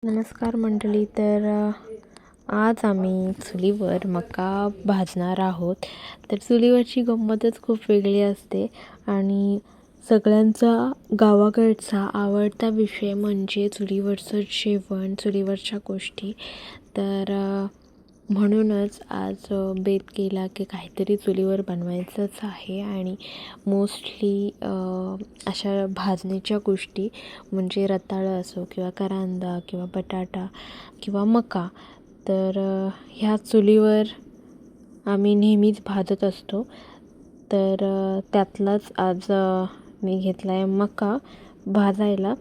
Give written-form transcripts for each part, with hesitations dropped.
नमस्कार मंडळी. आज आम्ही चुलीवर मका भाजणार आहोत. तर चुलीवरची गंमतच खूप वेगळी असते आणि सगळ्यांचा गावाकडचा आवडता विषय म्हणजे चुलीवरचं जेवण, चुलीवरच्या गोष्टी. म्हणूनच आज बेत केला की काहीतरी चुलीवर बनवायचंच आहे आणि मोस्टली अशा भाजणीच्या गोष्टी म्हणजे रताळं असो किंवा करांदा किंवा बटाटा किंवा मका. ह्या चुलीवर आम्ही नेहमीच भाजत असतो. त्यातलाच आज मी घेतला आहे मका भाजायला.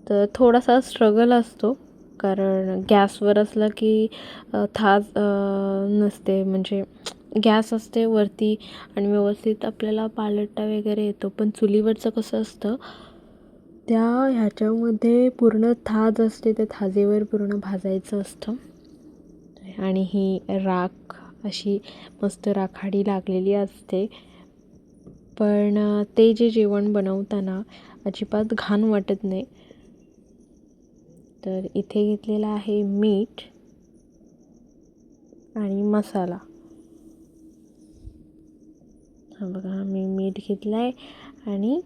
तर थोडासा स्ट्रगल असतो कारण गॅसवर असलं की थाज नसते, म्हणजे गॅस असते वरती आणि व्यवस्थित आपल्याला पालटता वगैरे येतो. पण चुलीवरचं कसं असतं, ह्याच्यामध्ये पूर्ण थाज असते, त्या थाजेवर पूर्ण भाजायचं असतं. आणि ही राख अशी मस्त राखाडी लागलेली असते. पण ते जे जेवण बनवताना अजिबात घाण वाटत नाही. तर इथे घेतलेला आहे मीठ आणि मसाला. हा बघा, मी मीठ घेतलं आहे आणि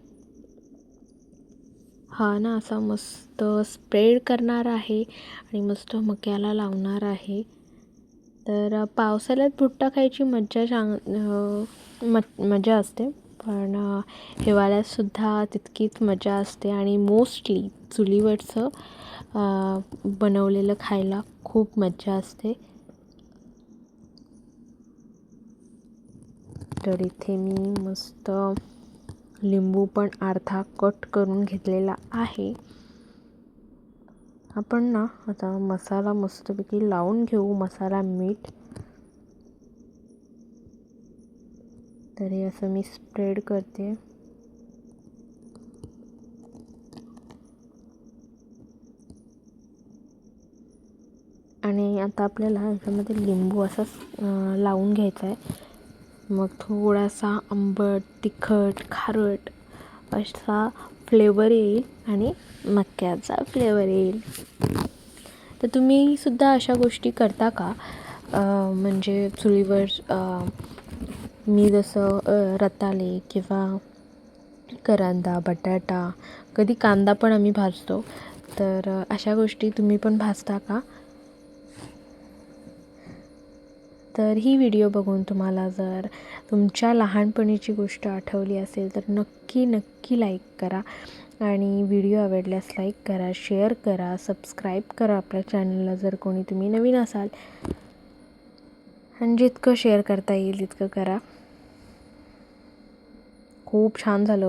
हा ना असा मस्त स्प्रेड करणार आहे आणि मस्त मक्याला लावणार आहे. तर पावसाळ्यात भुट्टा खायची मजा असते, पण हिवाळ्यातसुद्धा तितकीच मजा असते आणि मोस्टली चुलीवरचं बनवलेलं खायला खूप मजा असते. तर इथे मी मस्त लिंबू पण अर्धा कट करून घेतलेला आहे. आपण ना आता मसाला मस्तपैकी लावून घेऊ, मसाला मीठ. तर हे असं मी स्प्रेड करते. आणि आता आपल्याला ह्याच्यामध्ये लिंबू असा लावून घ्यायचा आहे. मग थोडासा आंबट, तिखट, खारट असा फ्लेवर येईल आणि मक्याचा फ्लेवर येईल. तर तुम्ही सुद्धा अशा गोष्टी करता का? म्हणजे चुलीवर मी जसं रताळे किंवा करांदा, बटाटा, कधी कांदा पण आम्ही भाजतो. तर अशा गोष्टी तुम्ही पण भाजता का? तर ही व्हिडिओ बघून तुम्हाला जर तुमच्या लहानपणीची गोष्ट आठवली असेल तर नक्की लाईक करा आणि व्हिडिओ आवडल्यास लाईक करा, शेअर करा, सबस्क्राईब करा आपल्या चॅनलला जर कोणी तुम्ही नवीन असाल. आणि जितकं शेअर करता येईल तितकं करा. खूप छान झालं.